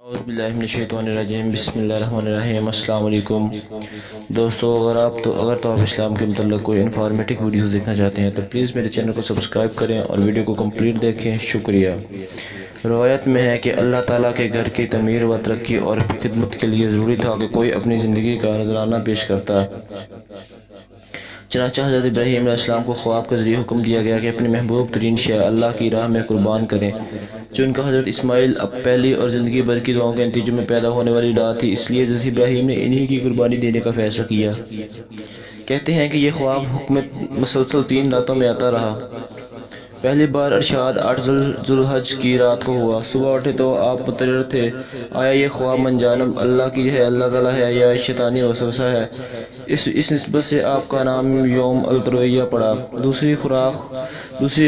اعوذ باللہ من الشیطان الرجیم، بسم اللہ الرحمن الرحیم۔ السلام علیکم دوستو، اگر تو آپ اسلام کے متعلق کوئی انفارمیٹو ویڈیوز دیکھنا چاہتے ہیں تو پلیز میرے چینل کو سبسکرائب کریں اور ویڈیو کو کمپلیٹ دیکھیں، شکریہ۔ روایت میں ہے کہ اللہ تعالیٰ کے گھر کی تعمیر و ترقی اور خدمت کے لیے ضروری تھا کہ کوئی اپنی زندگی کا نذرانہ پیش کرتا۔ چنانچہ حضرت ابراہیم علیہ السلام کو خواب کے ذریعے حکم دیا گیا کہ اپنی محبوب ترین شے اللہ کی راہ میں قربان کریں، جو ان کا حضرت اسماعیل اب پہلی اور زندگی بھر کی دعاؤں کے نتیجے میں پیدا ہونے والی اولاد تھی، اس لیے حضرت ابراہیم نے انہی کی قربانی دینے کا فیصلہ کیا۔ کہتے ہیں کہ یہ خواب حکمت مسلسل 3 راتوں میں آتا رہا۔ پہلی بار ارشاد 8 ذوالحج کی رات کو ہوا۔ صبح اٹھے تو آپ متضرر تھے، آیا یہ خواب من جانب اللہ کی ہے، اللہ تعالیٰ ہے، یا شیطانی وسوسہ ہے؟ اس نسبت سے آپ کا نام یوم الترویہ پڑا۔ دوسری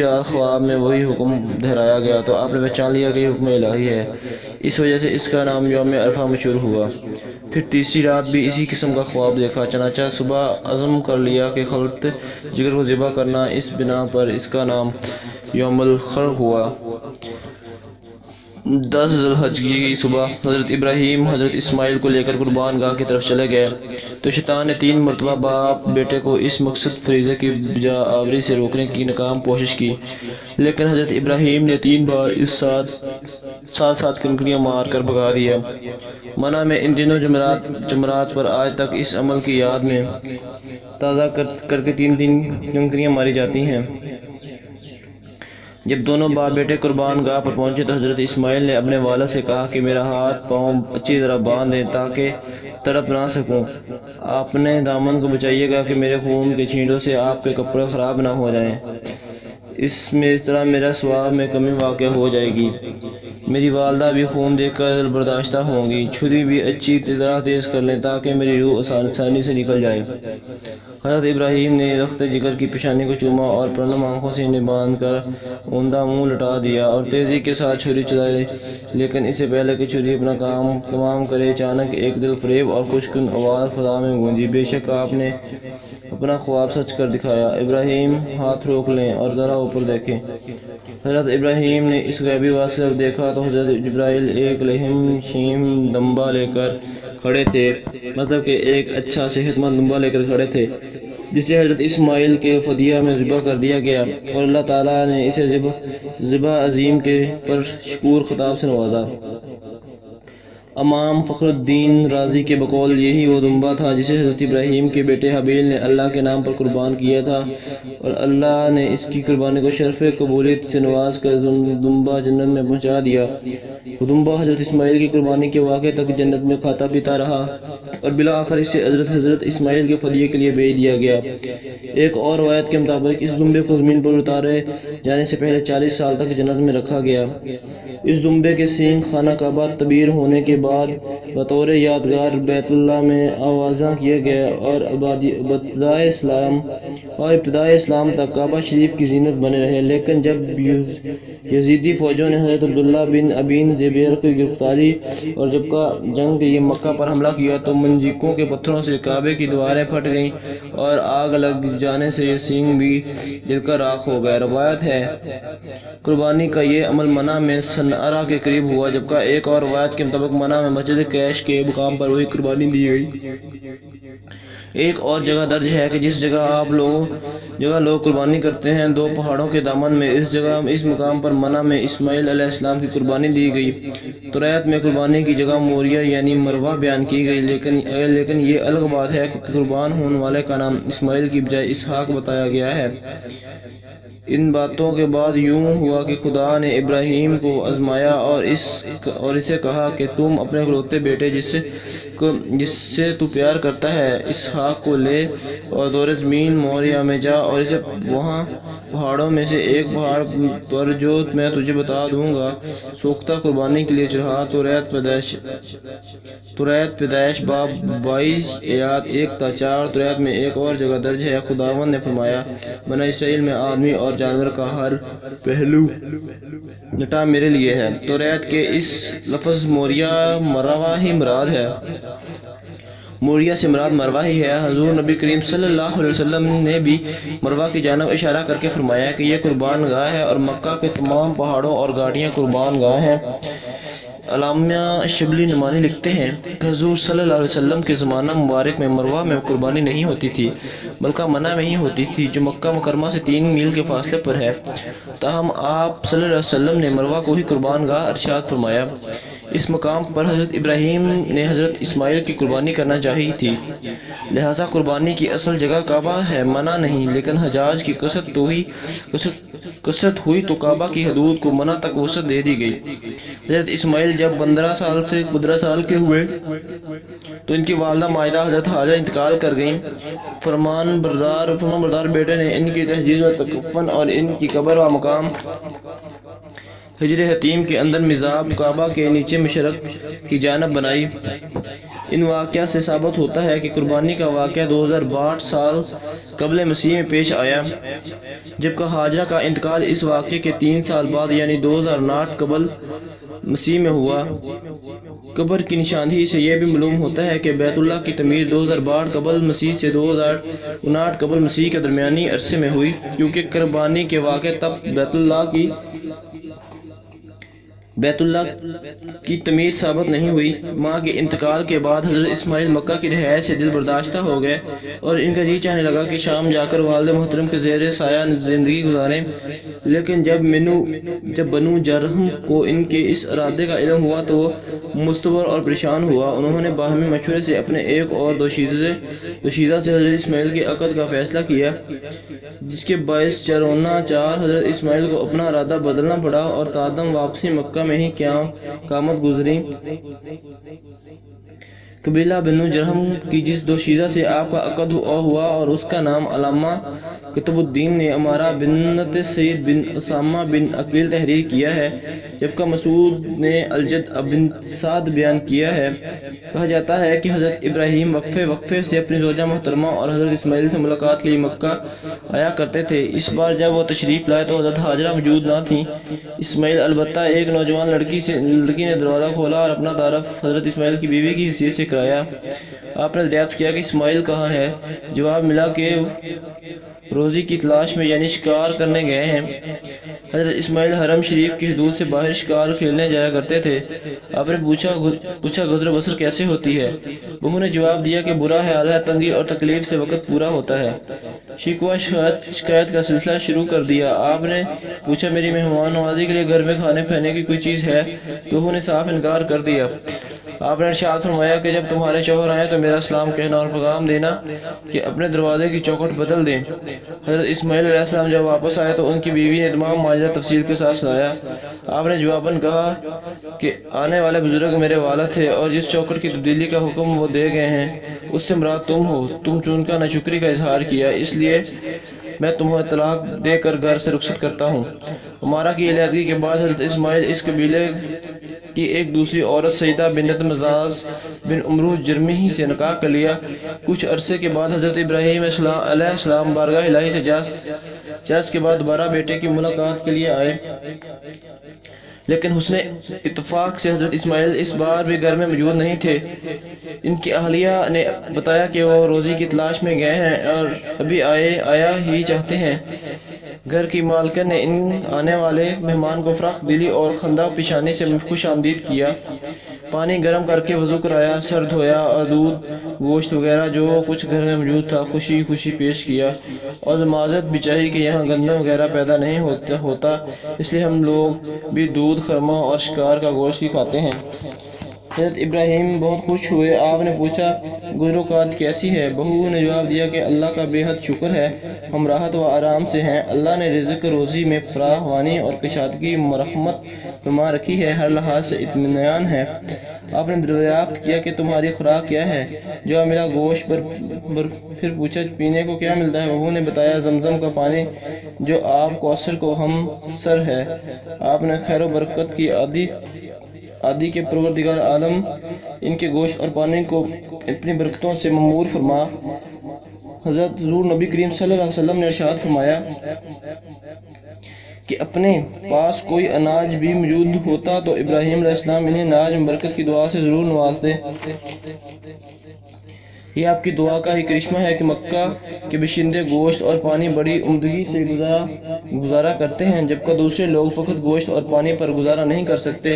رات خواب میں وہی حکم دہرایا گیا تو آپ نے پہچان لیا کہ یہ حکم الہی ہے، اس وجہ سے اس کا نام یوم عرفہ مشہور ہوا۔ پھر تیسری رات بھی اسی قسم کا خواب دیکھا، چنانچہ صبح عزم کر لیا کہ خلط جگر کو ذبح کرنا، اس بنا پر اس کا نام یوم الخر ہوا۔ 10 ذوالحج کی صبح حضرت ابراہیم حضرت اسماعیل کو لے کر قربان گاہ کی طرف چلے گئے تو شیطان نے 3 مرتبہ باپ بیٹے کو اس مقصد فریضے کی بجا آوری سے روکنے کی ناکام کوشش کی، لیکن حضرت ابراہیم نے 3 بار اس ساتھ کنکریاں مار کر بھگا دیا۔ منع میں ان دنوں جمعرات پر آج تک اس عمل کی یاد میں تازہ کر کے 3 کنکریاں ماری جاتی ہیں۔ جب دونوں باپ بیٹے قربان گاہ پر پہنچے تو حضرت اسماعیل نے اپنے والد سے کہا کہ میرا ہاتھ پاؤں اچھی طرح باندھ دیں تاکہ تڑپ نہ سکوں۔ آپ نے دامن کو بچائیے گا کہ میرے خون کے چھینٹوں سے آپ کے کپڑے خراب نہ ہو جائیں، اس طرح میرا ثواب میں کمی واقع ہو جائے گی، میری والدہ بھی خون دیکھ کر برداشتہ ہوں گی۔ چھری بھی اچھی طرح تیز کر لیں تاکہ میری روح آسانی سے نکل جائے۔ حضرت ابراہیم نے رخت جگر کی پیشانی کو چوما اور پرنم آنکھوں سے انہیں باندھ کر اوندا منہ لٹا دیا اور تیزی کے ساتھ چھری چلائی، لیکن اس سے پہلے کہ چھری اپنا کام تمام کرے اچانک ایک دل فریب اور خوشکن آواز فضا میں گونجی، بے شک آپ نے اپنا خواب سچ کر دکھایا، ابراہیم ہاتھ روک لیں اور ذرا اوپر دیکھیں۔ حضرت ابراہیم نے اس غیبی واصل دیکھا تو حضرت جبرائیل ایک لہم شیم دمبا لے کر کھڑے تھے، مطلب کہ ایک اچھا صحت مند دمبا لے کر کھڑے تھے جسے حضرت اسماعیل کے فدیہ میں ذبح کر دیا گیا، اور اللہ تعالیٰ نے اسے ذبح عظیم کے پر شکور خطاب سے نوازا۔ امام فخر الدین رازی کے بقول یہی وہ دمبا تھا جسے حضرت ابراہیم کے بیٹے حابیل نے اللہ کے نام پر قربان کیا تھا، اور اللہ نے اس کی قربانی کو شرف قبولیت سے نواز کر دمبا جنت میں پہنچا دیا۔ وہ دمبا حضرت اسماعیل کی قربانی کے واقعے تک جنت میں کھاتا پیتا رہا اور بالآخر اسے حضرت اسماعیل کے فدیے کے لیے بھیج دیا گیا۔ ایک اور روایت کے مطابق اس دمبے کو زمین پر اتارے جانے سے پہلے 40 سال تک جنت میں رکھا گیا۔ اس دمبے کے سینگ خانہ کعبہ تعمیر ہونے کے بعد بطور یادگار بیت اللہ میں آویزاں کیے گئے اور ابتدائے اسلام تک کعبہ شریف کی زینت بنے رہے، لیکن جب یزیدی فوجوں نے حضرت عبداللہ بن ابی زبیر کی گرفتاری اور جب کا جنگ کے لیے مکہ پر حملہ کیا تو منجنیقوں کے پتھروں سے کعبے کی دیواریں پھٹ گئیں اور آگ لگ جانے سے یہ سینگ بھی جل کر راکھ ہو گئے۔ روایت ہے قربانی کا یہ عمل منع میں صنعاء کے قریب ہوا، جبکہ ایک اور روایت کے مطابق منع میں مسجد کیش کے مقام پر وہی قربانی دی گئی۔ ایک اور جگہ درج ہے کہ جس جگہ لوگ قربانی کرتے ہیں 2 پہاڑوں کے دامن میں، اس مقام پر منع میں اسماعیل علیہ السلام کی قربانی دی گئی۔ توریت میں قربانی کی جگہ موریہ یعنی مروہ بیان کی گئی، لیکن یہ الگ بات ہے کہ قربان ہونے والے کا نام اسماعیل کی بجائے اسحاق بتایا گیا ہے۔ ان باتوں کے بعد یوں ہوا کہ خدا نے ابراہیم کو آزمایا اور اسے کہا کہ تم اپنے اکلوتے بیٹے جس سے تو پیار کرتا ہے اسحاق کو لے اور دور زمین موریہ میں جا اور اسے وہاں پہاڑوں میں سے ایک پہاڑ پر جو میں تجھے بتا دوں گا سوختہ قربانی کے لیے چڑھا۔ توریت پیدائش باب 22 آیات 1-4۔ توریت میں ایک اور جگہ درج ہے خداوند نے فرمایا بنی اسرائیل میں آدمی اور جانور کا ہر پہلو نٹا میرے لیے ہے۔ توریت کے اس لفظ موریہ مروہ ہی مراد ہے۔ موریہ سے مراد مروہ ہی ہے۔ حضور نبی کریم صلی اللہ علیہ وسلم نے بھی مروہ کی جانب اشارہ کر کے فرمایا کہ یہ قربان گاہ ہے اور مکہ کے تمام پہاڑوں اور گھاٹیاں قربان گاہ ہیں۔ علامہ شبلی نعمانی لکھتے ہیں کہ حضور صلی اللہ علیہ وسلم کے زمانہ مبارک میں مروہ میں قربانی نہیں ہوتی تھی بلکہ منع میں ہی ہوتی تھی، جو مکہ مکرمہ سے 3 میل کے فاصلے پر ہے۔ تاہم آپ صلی اللہ علیہ وسلم نے مروہ کو ہی قربان گاہ ارشاد فرمایا۔ اس مقام پر حضرت ابراہیم نے حضرت اسماعیل کی قربانی کرنا چاہی تھی، لہٰذا قربانی کی اصل جگہ کعبہ ہے، منع نہیں، لیکن حجاج کی کثرت ہوئی تو کعبہ کی حدود کو منع تک وسعت دے دی گئی۔ حضرت اسماعیل جب 15 سال کے ہوئے تو ان کی والدہ مائدہ حضرت حاجرہ انتقال کر گئیں۔ فرمان بردار بیٹے نے ان کی تہجید و تکفن اور ان کی قبر و مقام حجر حتیم کے اندر مزاب کعبہ کے نیچے مشرق کی جانب بنائی۔ ان واقعات سے ثابت ہوتا ہے کہ قربانی کا واقعہ 2062 سال قبل مسیح میں پیش آیا، جبکہ حاجرہ کا انتقال اس واقعے کے 3 سال بعد یعنی 2009 قبل مسیح میں ہوا۔ قبر کی نشاندہی سے یہ بھی معلوم ہوتا ہے کہ بیت اللہ کی تعمیر 2062 قبل مسیح سے 2059 قبل مسیح کے درمیانی عرصے میں ہوئی، کیونکہ قربانی کے واقع تب بیت اللہ کی تعمیر ثابت نہیں ہوئی۔ ماں کے انتقال کے بعد حضرت اسماعیل مکہ کی رہائش سے دل برداشتہ ہو گئے اور ان کا جی چاہنے لگا کہ شام جا کر والد محترم کے زیر سایہ زندگی گزاریں، لیکن جب بنو جرہم کو ان کے اس ارادے کا علم ہوا تو وہ مستبر اور پریشان ہوا۔ انہوں نے باہمی مشورے سے اپنے ایک اور دوشیزہ سے حضرت اسماعیل کے عقد کا فیصلہ کیا، جس کے باعث چرونہ چار حضرت اسماعیل کو اپنا ارادہ بدلنا پڑا اور تادم واپسی مکہ میں ہی قیامت گزری۔ قبیلہ بنو جرہم کی جس دوشیزہ سے آپ کا عقد ہوا اور اس کا نام علامہ قطب الدین نے امارہ بنت سید بن اسامہ بن عقیل تحریر کیا ہے، جبکہ مسعود نے الجد بن سعد بیان کیا ہے۔ کہا جاتا ہے کہ حضرت ابراہیم وقفے سے اپنی زوجہ محترمہ اور حضرت اسماعیل سے ملاقات کے لیے مکہ آیا کرتے تھے۔ اس بار جب وہ تشریف لائے تو حضرت حاجرہ موجود نہ تھیں۔ اسماعیل البتہ ایک نوجوان لڑکی نے دروازہ کھولا اور اپنا تعارف حضرت اسماعیل کی بیوی کی حیثیت سے کرایا۔ آپ نے دریافت کیا کہ اسماعیل کہاں ہے؟ جواب ملا کہ روزی کی تلاش میں یعنی شکار کرنے گئے ہیں۔ حضرت اسماعیل حرم شریف کی حدود سے باہر شکار کھیلنے جایا کرتے تھے۔ آپ نے پوچھا گزر بسر کیسے ہوتی ہے؟ بہو نے جواب دیا کہ برا حال ہے، تنگی اور تکلیف سے وقت پورا ہوتا ہے۔ شکوہ شکایت کا سلسلہ شروع کر دیا۔ آپ نے پوچھا میری مہمان نوازی کے لیے گھر میں کھانے پینے کی کوئی چیز ہے؟ بہو نے صاف انکار کر دیا۔ آپ نے ارشاد فرمایا کہ جب تمہارے شوہر آئیں تو میرا سلام کہنا اور پیغام دینا کہ اپنے دروازے کی چوکھٹ بدل دیں۔ حضرت اسماعیل علیہ السلام جب واپس آئے تو ان کی بیوی نے تمام ماجرا تفصیل کے ساتھ سنایا۔ آپ نے جواباً کہا کہ آنے والے بزرگ میرے والد تھے اور جس چوکھٹ کی تبدیلی کا حکم وہ دے گئے ہیں اس سے مراد تم ہو۔ تم چونکہ ناشکری کا اظہار کیا، اس لیے میں تمہیں طلاق دے کر گھر سے رخصت کرتا ہوں۔ عمارہ کی علیحدگی کے بعد حضرت اسماعیل اس قبیلے کی ایک دوسری عورت سیدہ بنت مزاز بن عمرو جرمی سے نکاح کر لیا۔ کچھ عرصے کے بعد حضرت ابراہیم علیہ السلام بارگاہ الہی سے جاس کے بعد دوبارہ بیٹے کی ملاقات کے لیے آئے، لیکن حسن اتفاق سے حضرت اسماعیل اس بار بھی گھر میں موجود نہیں تھے۔ ان کی اہلیہ نے بتایا کہ وہ روزی کی تلاش میں گئے ہیں اور ابھی آیا ہی چاہتے ہیں۔ گھر کی مالکن نے ان آنے والے مہمان کو فراخ دلی اور خندہ پیشانی سے خوش آمدید کیا، پانی گرم کر کے وضو کرایا، سر دھویا اور دودھ گوشت وغیرہ جو کچھ گھر میں موجود تھا خوشی پیش کیا، اور معذرت بھی چاہی کہ یہاں گندم وغیرہ پیدا نہیں ہوتا، اس لیے ہم لوگ بھی دودھ، خرما اور شکار کا گوشت ہی کھاتے ہیں۔ حضرت ابراہیم بہت خوش ہوئے۔ آپ نے پوچھا گزروکات کیسی ہے؟ بہو نے جواب دیا کہ اللہ کا بے حد شکر ہے، ہم راحت و آرام سے ہیں۔ اللہ نے رزق روزی میں فراوانی اور کشادگی مرحمت فرما رکھی ہے، ہر لحاظ سے اطمینان ہے۔ آپ نے دریافت کیا کہ تمہاری خوراک کیا ہے؟ جواب ملا گوشت۔ پھر پوچھا پینے کو کیا ملتا ہے؟ بہو نے بتایا زمزم کا پانی جو آپ کوثر کو ہم سر ہے۔ آپ نے خیر و برکت کی عادی کے پروردگار عالم ان کے گوشت اور پانی کو اپنی برکتوں سے معمور فرما۔ حضرت حضور نبی کریم صلی اللہ علیہ وسلم نے ارشاد فرمایا کہ اپنے پاس کوئی اناج بھی موجود ہوتا تو ابراہیم علیہ السلام انہیں اناج میں برکت کی دعا سے ضرور نواز دے۔ یہ آپ کی دعا کا ہی کرشمہ ہے کہ مکہ کے باشندے گوشت اور پانی بڑی عمدگی سے گزارا کرتے ہیں، جبکہ دوسرے لوگ فقط گوشت اور پانی پر گزارا نہیں کر سکتے۔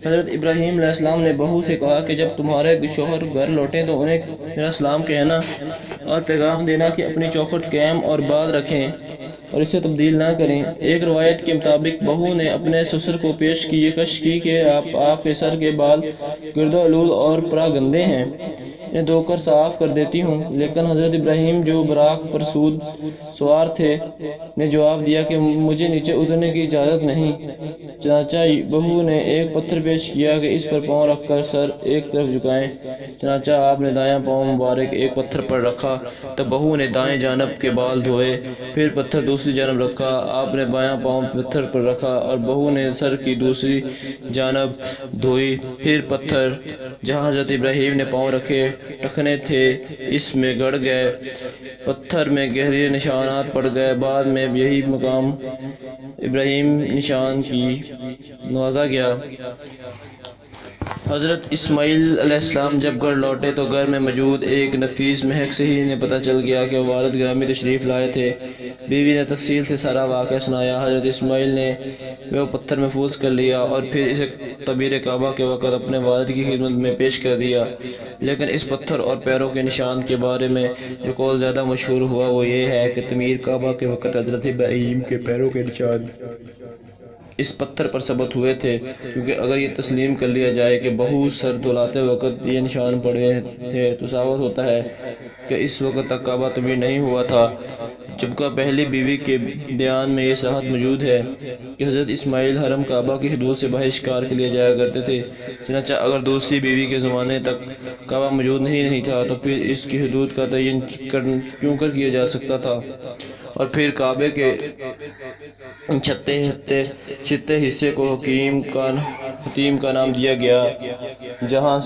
حضرت ابراہیم علیہ السلام نے بہو سے کہا کہ جب تمہارے شوہر گھر لوٹیں تو انہیں میرا سلام کہنا اور پیغام دینا کہ اپنی چوکھٹ قائم اور آباد رکھیں اور اسے تبدیل نہ کریں۔ ایک روایت کے مطابق بہو نے اپنے سسر کو پیش کش کی کہ آپ کے سر کے بال گرد و آلود اور پرا گندے ہیں، انہیں دھو کر صاف کر دیتی ہوں۔ لیکن حضرت ابراہیم جو براق پر سوار تھے نے جواب دیا کہ مجھے نیچے اترنے کی اجازت نہیں۔ چنانچہ بہو نے ایک پتھر پیش کیا کہ اس پر پاؤں رکھ کر سر ایک طرف جھکائیں۔ چنانچہ آپ نے دایاں پاؤں مبارک ایک پتھر پر رکھا، تب بہو نے دائیں جانب کے بال دھوئے، پھر پتھر دوسری جانب رکھا، آپ نے بایاں پاؤں پتھر پر رکھا اور بہو نے سر کی دوسری جانب دھوئی، پھر پتھر جہاں حضرت ابراہیم نے پاؤں رکھے ٹخنے تھے اس میں گڑ گئے، پتھر میں گہرے نشانات پڑ گئے۔ بعد میں یہی مقام ابراہیم نشان کی نوازا گیا۔ حضرت اسماعیل علیہ السلام جب گھر لوٹے تو گھر میں موجود ایک نفیس مہک سے ہی انہیں پتہ چل گیا کہ والد گرامی تشریف لائے تھے۔ بیوی نے تفصیل سے سارا واقعہ سنایا۔ حضرت اسماعیل نے وہ پتھر محفوظ کر لیا اور پھر اسے تعمیر کعبہ کے وقت اپنے والد کی خدمت میں پیش کر دیا۔ لیکن اس پتھر اور پیروں کے نشان کے بارے میں جو قول زیادہ مشہور ہوا وہ یہ ہے کہ تعمیر کعبہ کے وقت حضرت ابراہیم کے پیروں کے نشان اس پتھر پر ثبت ہوئے تھے، کیونکہ اگر یہ تسلیم کر لیا جائے کہ بہو سر دھلاتے وقت یہ نشان پڑے تھے تو ثابت ہوتا ہے کہ اس وقت تک کعبہ تعمیر نہیں ہوا تھا، جبکہ پہلی بیوی کے بیان میں یہ صحت موجود ہے کہ حضرت اسماعیل حرم کعبہ کی حدود سے باہر شکار کے لیے جایا کرتے تھے۔ چنانچہ اگر دوسری بیوی کے زمانے تک کعبہ موجود نہیں تھا تو پھر اس کی حدود کا تعین کیوں کر کیا جا سکتا تھا؟ اور پھر کعبے کے چھتے حصے کو حتیم کا نام دیا گیا، جہاں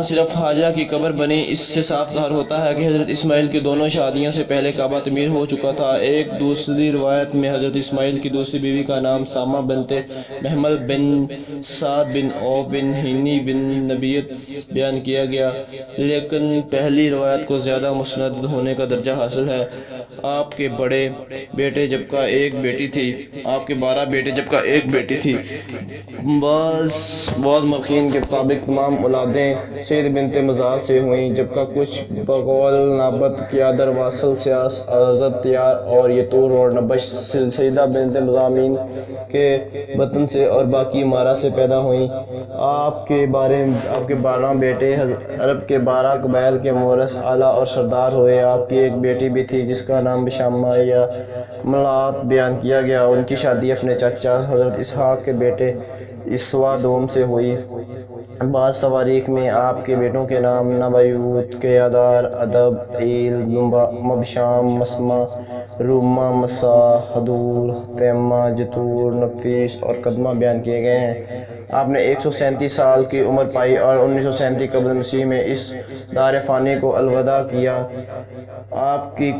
صرف حاجہ کی قبر بنی۔ اس سے صاف ظاہر ہوتا ہے کہ حضرت اسماعیل کی دونوں شادیوں سے پہلے کعبہ تعمیر ہو چکا تھا۔ ایک دوسری روایت میں حضرت اسماعیل کی دوسری بیوی کا نام سامہ بنت محمل بن سعد بن او بن ہینی بن نبیت بیان کیا گیا، لیکن پہلی روایت کو زیادہ مستند ہونے کا درجہ حاصل ہے۔ آپ کے بڑے بیٹے جبکہ ایک بیٹی تھی، آپ کے 12 بیٹے جبکہ ایک بیٹی تھی۔ بعض مورخین کے مطابق تمام اولادیں سید بنت مزاح سے ہوئیں، جبکہ کچھ بقول نابت، قیادر، واصل، سیاس، عزت، تیار اور یتور اور نبش سیدہ بنت مزامین کے بطن سے اور باقی مارا سے پیدا ہوئیں۔ آپ کے 12 بیٹے عرب کے 12 قبائل کے مورث، اعلیٰ اور سردار ہوئے۔ آپ کی ایک بیٹی بھی تھی جس کا نام بشامہ یا ملات بیان کیا گیا، ان کی شادی اپنے چچا حضرت اسحاق کے بیٹے اسوا دوم سے ہوئی۔ بعض تواریخ میں آپ کے بیٹوں کے نام نبیوت، قیادار، ادب، عیل، مبشام، مسمہ، رومہ، مسا، حدور، تیمہ، جتور، نفیس اور قدمہ بیان کیے گئے ہیں۔ آپ نے 137 سال کی عمر پائی اور 1937 قبل مسیح میں اس دار فانی کو الوداع کیا۔ آپ کی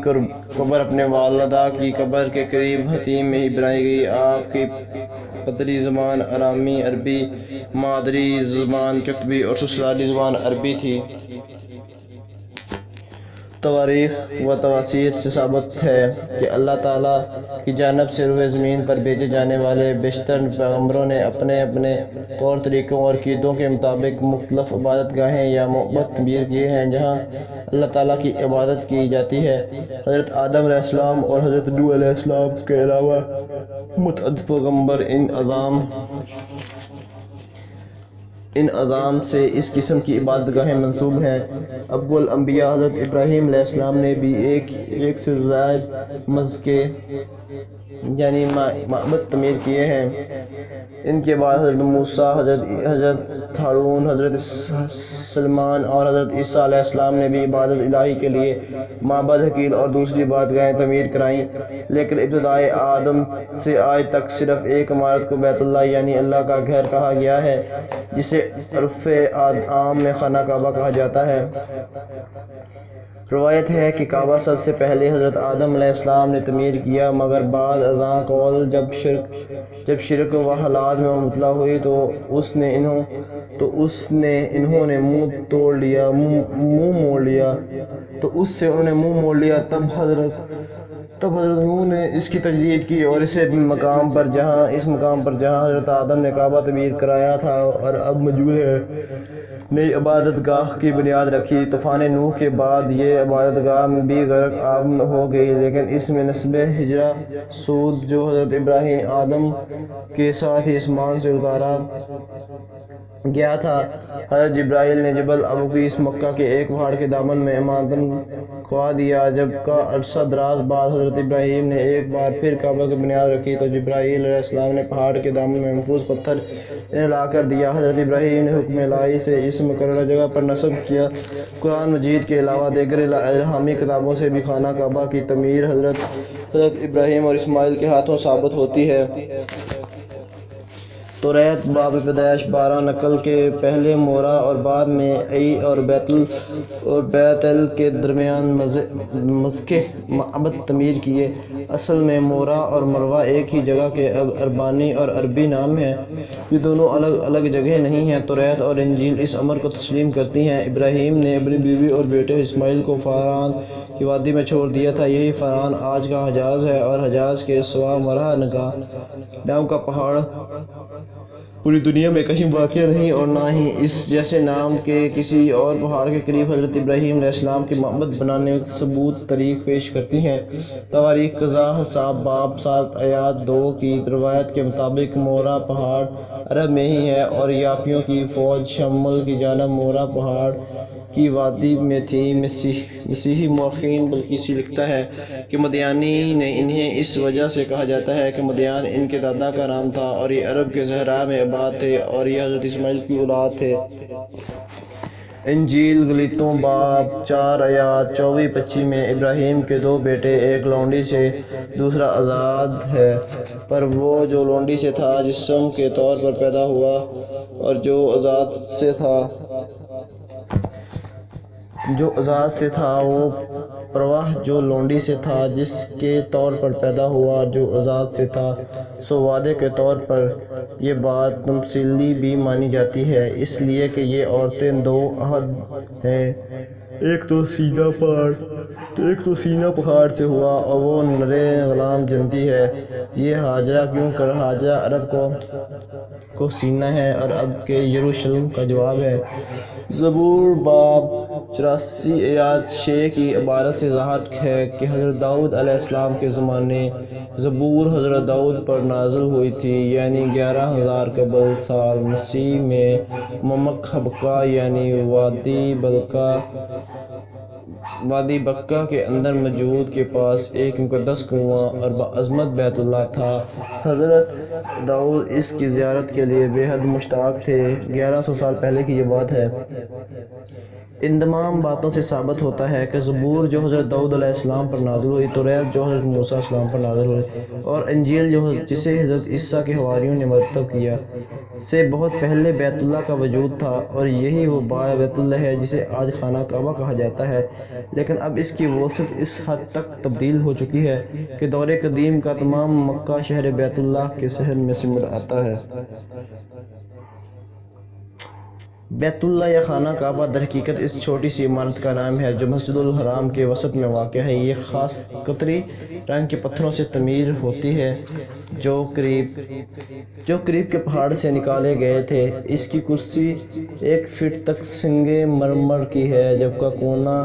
قبر اپنے والدہ کی قبر کے قریب حتیم میں ہی بنائی گئی۔ آپ کی پدری زبان ارامی عربی، مادری زبان قطبی اور سسرالی زبان عربی تھی۔ تواریخ و تواصیر سے ثابت ہے کہ اللہ تعالیٰ کی جانب سے روئے زمین پر بھیجے جانے والے بیشتر پیغمبروں نے اپنے اپنے طور طریقوں اور عقیدوں کے مطابق مختلف عبادت گاہیں یا معبد تعمیر کیے ہیں جہاں اللہ تعالیٰ کی عبادت کی جاتی ہے۔ حضرت آدم علیہ السلام اور حضرت نوح علیہ السلام کے علاوہ متعدد پیغمبر ان عظام سے اس قسم کی عبادت گاہیں منسوب ہیں۔ ابو الانبیاء حضرت ابراہیم علیہ السلام نے بھی ایک سے زائد مذکے یعنی معبد تعمیر کیے ہیں۔ ان کے بعد حضرت موسیٰ، حضرت ہارون، حضرت سلیمان اور حضرت عیسیٰ علیہ السلام نے بھی عبادت الہی کے لیے معبد، حقیل اور دوسری عبادت گاہیں تعمیر کرائیں، لیکن ابتدائے آدم سے آج تک صرف ایک عمارت کو بیت اللہ یعنی اللہ کا گھر کہا گیا ہے، جسے عرف عام میں خانہ کعبہ کہا جاتا ہے۔ روایت ہے کہ کعبہ سب سے پہلے حضرت آدم علیہ السلام نے تعمیر کیا، مگر بعد ازاں قول جب شرک و حالات میں مبتلا ہوئی تو اس نے انہوں نے منہ موڑ لیا تب حضرت نوح نے اس کی تجدید کی اور اس مقام پر جہاں حضرت آدم نے کعبہ تعمیر کرایا تھا اور اب موجود ہے، نئی عبادت گاہ کی بنیاد رکھی۔ طوفان نوح کے بعد یہ عبادت گاہ بھی غرق آب ہو گئی، لیکن اس میں نسب ہجرہ سود جو حضرت ابراہیم آدم کے ساتھ ہی آسمان سے اتارا گیا تھا۔ حضرت جبرائیل نے جبل ابو-قیس مکہ کے ایک پہاڑ کے دامن میں امامتاً کھوا دیا۔ جب کا عرصہ دراز بعد حضرت ابراہیم نے ایک بار پھر کعبہ کی بنیاد رکھی تو جبرائیل علیہ السلام نے پہاڑ کے دامن میں محفوظ پتھر انہیں لا کر دیا۔ حضرت ابراہیم نے حکم الہی سے اس مقررہ جگہ پر نصب کیا۔ قرآن مجید کے علاوہ دیگر الہامی کتابوں سے بھی خانہ کعبہ کی تعمیر حضرت ابراہیم اور اسماعیل کے ہاتھوں ثابت ہوتی ہے۔ توریت باب پیدائش 12 نقل کے پہلے مورا اور بعد میں ای اور بیت ال کے درمیان مذکح معبد تعمیر کیے۔ اصل میں مورا اور مروہ ایک ہی جگہ کے عبرانی اور عربی نام ہیں، یہ دونوں الگ الگ جگہیں نہیں ہیں۔ توریت اور انجیل اس امر کو تسلیم کرتی ہیں۔ ابراہیم نے اپنی بیوی اور بیٹے اسماعیل کو فاران کی وادی میں چھوڑ دیا تھا، یہی فاران آج کا حجاز ہے، اور حجاز کے سوا مرہ نام کا پہاڑ پوری دنیا میں کہیں واقع نہیں، اور نہ ہی اس جیسے نام کے کسی اور پہاڑ کے قریب۔ حضرت ابراہیم علیہ السلام کے معبد بنانے کا ثبوت تاریخ پیش کرتی ہے۔ تواریخ قضا حساب باب 7 آیات 2 کی روایت کے مطابق مورا پہاڑ عرب میں ہی ہے، اور یافیوں کی فوج شمال کی جانب مورا پہاڑ کی وادی میں تھی۔ مسیحی مورخین بلقیسی لکھتا ہے کہ مدیانی نے انہیں اس وجہ سے کہا جاتا ہے کہ مدیان ان کے دادا کا نام تھا، اور یہ عرب کے صحرا میں آباد تھے، اور یہ حضرت اسماعیل کی اولاد تھے۔ انجیل غلیطوں باب 4 آیات 24-25 میں ابراہیم کے 2 بیٹے، ایک لونڈی سے دوسرا آزاد ہے، پر وہ جو لونڈی سے تھا جسم کے طور پر پیدا ہوا، اور جو آزاد سے تھا وہ پرواہ جو لونڈی سے تھا جس کے طور پر پیدا ہوا جو آزاد سے تھا۔ سو وعدے کے طور پر یہ بات تمثیلی بھی مانی جاتی ہے، اس لیے کہ یہ عورتیں 2 عہد ہیں، ایک تو سینہ پہاڑ سے ہوا اور وہ نرے غلام جنتی ہے۔ یہ ہاجرہ کیوں کر ہاجرہ عرب کو سینہ ہے اور اب کے یروشلم کا جواب ہے۔ زبور باب 84 آیات 6 کی عبارت سے ظاہر ہے کہ حضرت داؤد علیہ السلام کے زمانے زبور حضرت داؤد پر نازل ہوئی تھی، یعنی 11,000 قبل سال مسیح میں ممک حبقہ یعنی وادی بکہ کے اندر موجود کے پاس ایک مقدس کنواں اور بعظمت بیت اللہ تھا۔ حضرت داؤد اس کی زیارت کے لیے بے حد مشتاق تھے۔ 1100 سال پہلے کی یہ بات ہے۔ ان تمام باتوں سے ثابت ہوتا ہے کہ زبور جو حضرت داؤد علیہ السلام پر نازل ہوئی، توریت جو حضرت موسیٰ علیہ السلام پر نازل ہوئی، اور انجیل جسے حضرت عیسیٰ کے حواریوں نے مرتب کیا، سے بہت پہلے بیت اللہ کا وجود تھا، اور یہی وہ بیت اللہ ہے جسے آج خانہ کعبہ کہا جاتا ہے۔ لیکن اب اس کی وسعت اس حد تک تبدیل ہو چکی ہے کہ دور قدیم کا تمام مکہ شہر بیت اللہ کے صحن میں سمٹ آتا ہے۔ بیت اللہ یا خانہ کعبہ در حقیقت اس چھوٹی سی عمارت کا نام ہے جو مسجد الحرام کے وسط میں واقع ہے۔ یہ خاص قطری رنگ کے پتھروں سے تعمیر ہوتی ہے جو قریب کے پہاڑ سے نکالے گئے تھے۔ اس کی کرسی 1 فٹ تک سنگ مرمر کی ہے، جبکہ کونا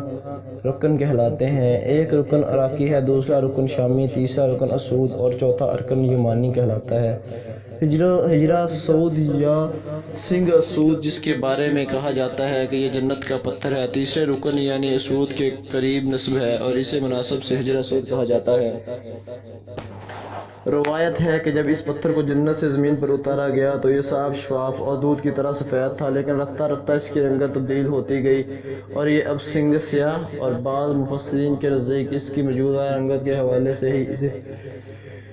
رکن کہلاتے ہیں۔ ایک رکن عراقی ہے، دوسرا رکن شامی، تیسرا رکن اسود اور چوتھا رکن یمانی کہلاتا ہے۔ ہجرہ سود یا سنگ اسود جس کے بارے میں کہا جاتا ہے کہ یہ جنت کا پتھر ہے، تیسرے رکن یعنی اسود کے قریب نسب ہے اور اسے مناسب سے ہجرہ سود کہا جاتا ہے۔ روایت ہے کہ جب اس پتھر کو جنت سے زمین پر اتارا گیا تو یہ صاف شفاف اور دودھ کی طرح سفید تھا، لیکن رفتہ رفتہ اس کی رنگت تبدیل ہوتی گئی اور یہ اب سنگ سیاہ، اور بعض مفسرین کے نزدیک اس کی موجودہ رنگت کے حوالے سے ہی اسے